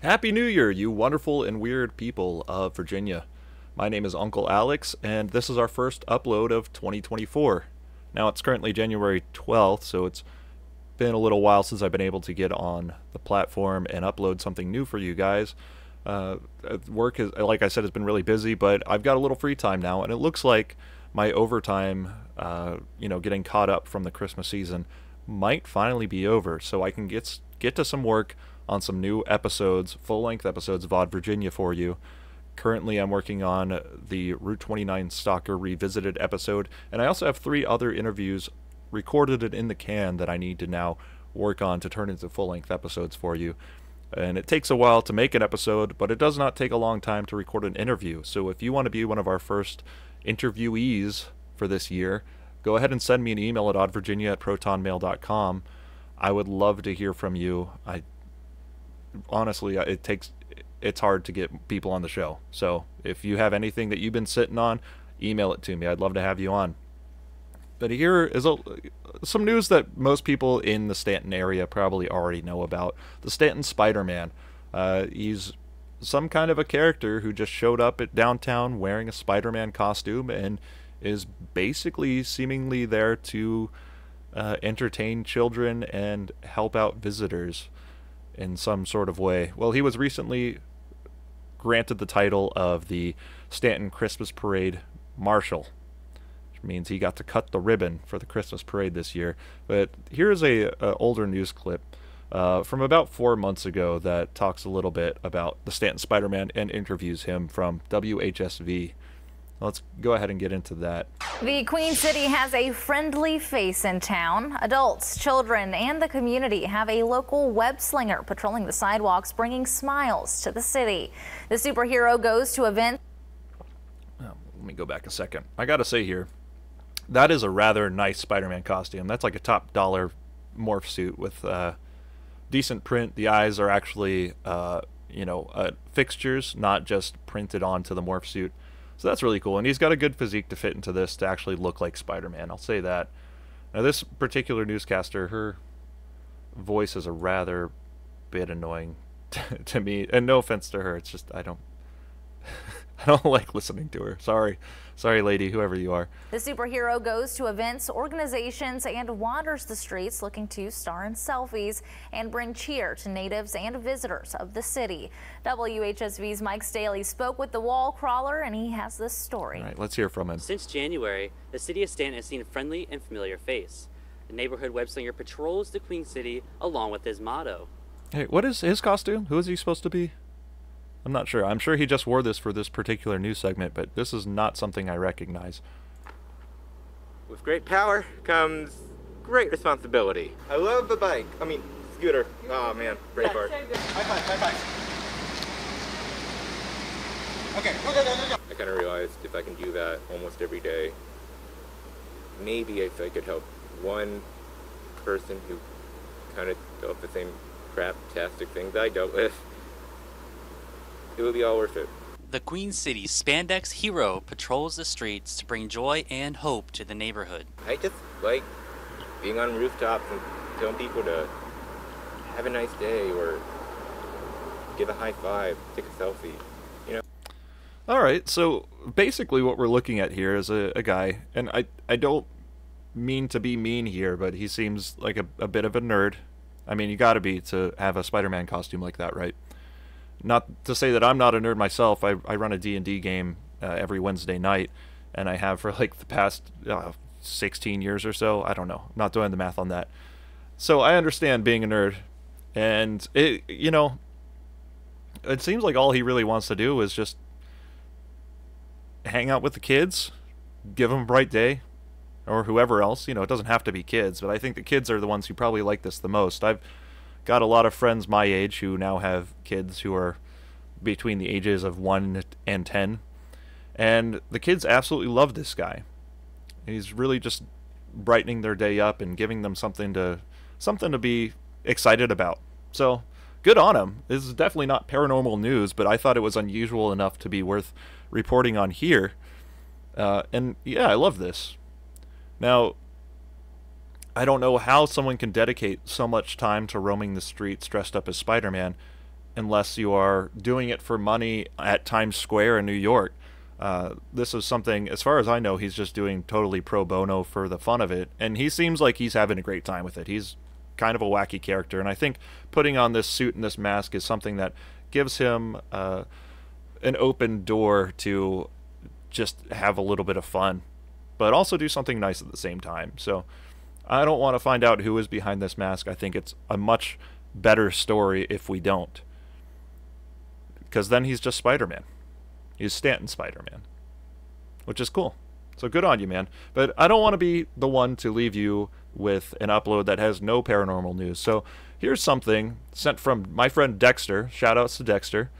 Happy New Year, you wonderful and weird people of Virginia. My name is Uncle Alex, and this is our first upload of 2024. Now, it's currently January 12th, so it's been a little while since I've been able to get on the platform and upload something new for you guys. Work, is, like I said, has been really busy, but I've got a little free time now, and it looks like my overtime, getting caught up from the Christmas season might finally be over, so I can get to some work on some new episodes, full-length episodes of Odd Virginia for you. Currently, I'm working on the Route 29 Stalker Revisited episode, and I also have 3 other interviews recorded and in the can that I need to now work on to turn into full-length episodes for you. And it takes a while to make an episode, but it does not take a long time to record an interview. So if you want to be one of our first interviewees for this year, go ahead and send me an email at oddvirginia@protonmail.com. I would love to hear from you. Honestly, it's hard to get people on the show. So if you have anything that you've been sitting on, email it to me. I'd love to have you on. But here is some news that most people in the Staunton area probably already know about. The Staunton SpiderMan. He's some kind of a character who just showed up at downtown wearing a Spider-Man costume and is basically seemingly there to entertain children and help out visitors in some sort of way. Well, he was recently granted the title of the Staunton Christmas Parade Marshal, which means he got to cut the ribbon for the Christmas parade this year. But here's a older news clip from about 4 months ago that talks a little bit about the Staunton Spider-Man and interviews him from WHSV. Let's go ahead and get into that. The Queen City has a friendly face in town. Adults, children, and the community have a local web slinger patrolling the sidewalks, bringing smiles to the city. The superhero goes to events. Let me go back a second. I gotta say here, that is a rather nice Spider-Man costume. That's like a top dollar morph suit with decent print. The eyes are actually, fixtures, not just printed onto the morph suit. So that's really cool, and he's got a good physique to fit into this to actually look like Spider-Man, I'll say that. Now this particular newscaster, her voice is a rather bit annoying to me, and no offense to her, it's just I don't like listening to her. Sorry lady, whoever you are. The superhero goes to events, organizations, and wanders the streets looking to star in selfies and bring cheer to natives and visitors of the city. WHSV's Mike Staley spoke with the wall crawler, and he has this story. All right, let's hear from him. Since January, the city of Staunton has seen a friendly and familiar face. The neighborhood web slinger patrols the Queen City along with his motto. Hey, what is his costume? Who is he supposed to be? I'm not sure. I'm sure he just wore this for this particular news segment, but this is not something I recognize. With great power comes great responsibility. I love the bike. Scooter. Oh man, great part. High five. Okay, go. I kind of realized if I can do that almost every day, maybe if I could help one person who kind of dealt with the same crap-tastic things I dealt with, it would be all worth it. The Queen City spandex hero patrols the streets to bring joy and hope to the neighborhood. I just like being on rooftops and telling people to have a nice day or give a high five, take a selfie, Alright, so basically what we're looking at here is a guy, and I don't mean to be mean here, but he seems like a bit of a nerd. I mean, you gotta be to have a Spider-Man costume like that, right? Not to say that I'm not a nerd myself. I run a D&D game every Wednesday night, and I have for like the past 16 years or so. I don't know. I'm not doing the math on that. So I understand being a nerd, and it seems like all he really wants to do is just hang out with the kids, give them a bright day, or whoever else. It doesn't have to be kids, but I think the kids are the ones who probably like this the most. I've got a lot of friends my age who now have kids who are between the ages of 1 and 10, and the kids absolutely love this guy. He's really just brightening their day up and giving them something to be excited about. So good on him. This is definitely not paranormal news, but I thought it was unusual enough to be worth reporting on here. And yeah, I love this. Now, I don't know how someone can dedicate so much time to roaming the streets dressed up as Spider-Man unless you are doing it for money at Times Square in New York. This is something, as far as I know, he's just doing totally pro bono for the fun of it, and he seems like he's having a great time with it. He's kind of a wacky character, and I think putting on this suit and this mask is something that gives him an open door to just have a little bit of fun, but also do something nice at the same time. So I don't want to find out who is behind this mask. I think it's a much better story if we don't, because then he's just Spider-Man. He's Staunton Spider-Man, which is cool. So good on you, man. But I don't want to be the one to leave you with an upload that has no paranormal news. So here's something sent from my friend Dexter. Shout outs to Dexter.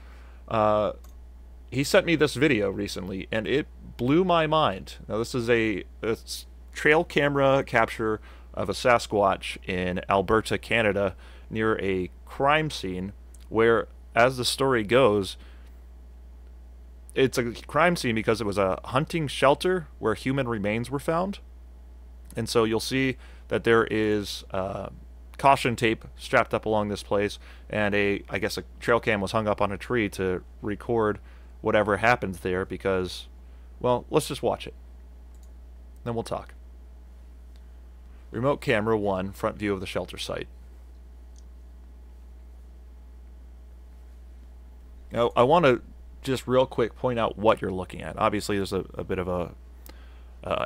He sent me this video recently, and it blew my mind. Now, this is a trail camera capture of a Sasquatch in Alberta, Canada, near a crime scene where, as the story goes, it's a crime scene because it was a hunting shelter where human remains were found. And so you'll see that there is caution tape strapped up along this place, and I guess a trail cam was hung up on a tree to record whatever happens there because, well, let's just watch it. Then we'll talk. Remote camera 1, front view of the shelter site. Now, I want to just real quick point out what you're looking at. Obviously, there's a bit of a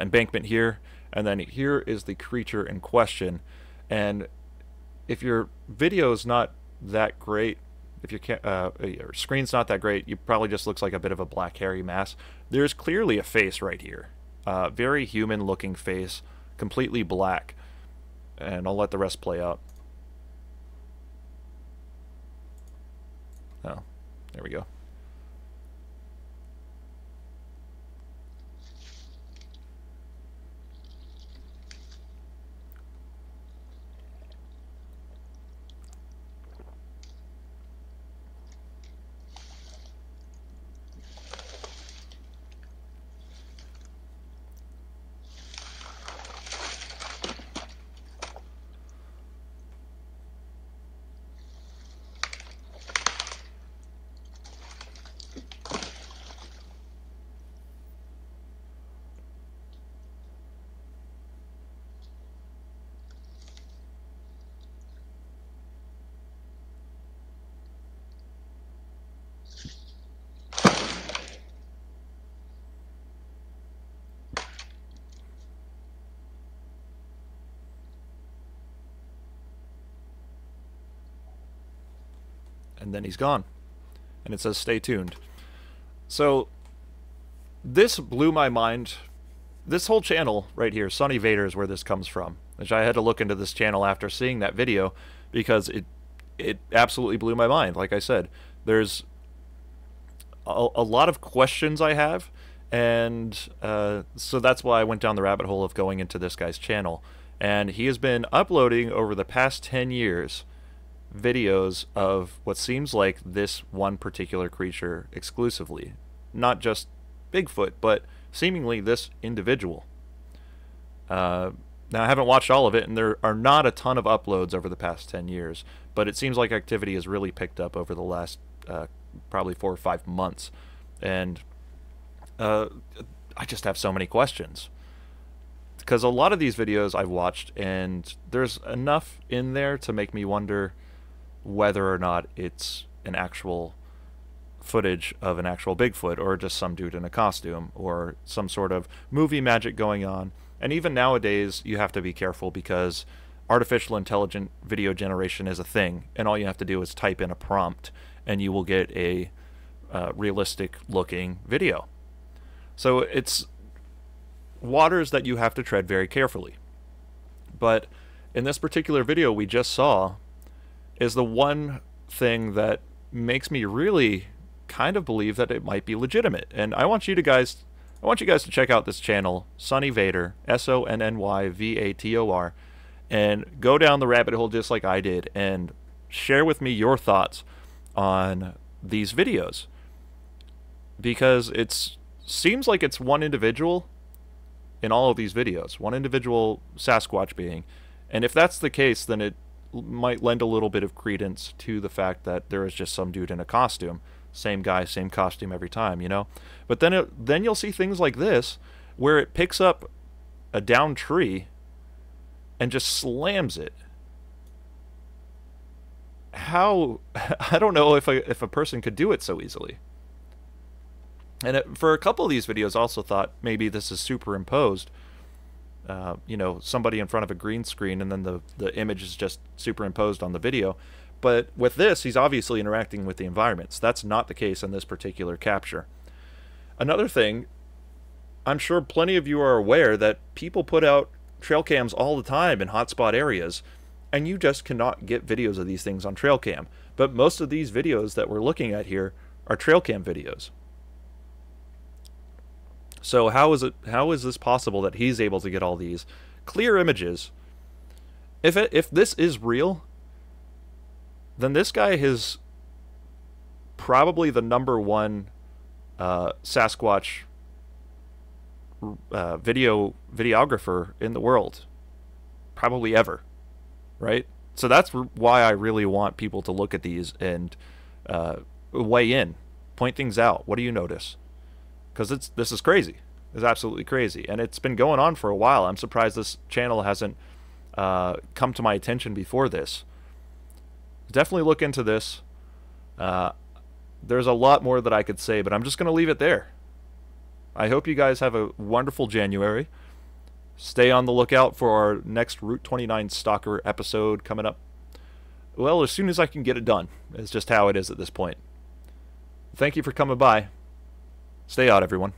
embankment here, and then here is the creature in question. And if your video is not that great, if your screen's not that great, it probably just looks like a bit of a black hairy mass. There's clearly a face right here. Very human-looking face, completely black. And I'll let the rest play out. Oh, there we go. And then he's gone. And it says, stay tuned. So, this blew my mind. This whole channel right here, Sonny Vator, is where this comes from. Which I had to look into this channel after seeing that video, because it absolutely blew my mind. Like I said, there's a lot of questions I have, and so that's why I went down the rabbit hole of going into this guy's channel. And he has been uploading over the past 10 years videos of what seems like this one particular creature exclusively. Not just Bigfoot, but seemingly this individual. Now, I haven't watched all of it, and there are not a ton of uploads over the past 10 years, but it seems like activity has really picked up over the last probably 4 or 5 months. And I just have so many questions. Because a lot of these videos I've watched, and there's enough in there to make me wonder whether or not it's an actual footage of an actual Bigfoot, or just some dude in a costume, or some sort of movie magic going on. And even nowadays, you have to be careful because artificial intelligent video generation is a thing, and all you have to do is type in a prompt, and you will get a realistic-looking video. So it's waters that you have to tread very carefully. But in this particular video we just saw is the one thing that makes me really kind of believe that it might be legitimate. And I want you guys to check out this channel, Sonny Vator, SonnyVator, and go down the rabbit hole just like I did, and share with me your thoughts on these videos. Because it seems like it's one individual in all of these videos, one individual Sasquatch being. And if that's the case, then it might lend a little bit of credence to the fact that there is just some dude in a costume. Same guy, same costume every time, you know? But then you'll see things like this, where it picks up a downed tree and just slams it. How? I don't know if a person could do it so easily. And for a couple of these videos, I also thought maybe this is superimposed. You know, somebody in front of a green screen, and then the image is just superimposed on the video. But with this, he's obviously interacting with the environments. That's not the case in this particular capture. Another thing, I'm sure plenty of you are aware that people put out trail cams all the time in hotspot areas, and you just cannot get videos of these things on trail cam. But most of these videos that we're looking at here are trail cam videos. So how is this possible that he's able to get all these clear images? If this is real, then this guy is probably the #1 Sasquatch videographer in the world, probably ever, right? So that's why I really want people to look at these and weigh in, point things out. What do you notice? Because this is crazy. It's absolutely crazy, and it's been going on for a while. I'm surprised this channel hasn't come to my attention before this. Definitely look into this. There's a lot more that I could say, but I'm just going to leave it there. I hope you guys have a wonderful January. Stay on the lookout for our next Route 29 Stalker episode coming up. Well, as soon as I can get it done. It's just how it is at this point. Thank you for coming by. Stay out, everyone.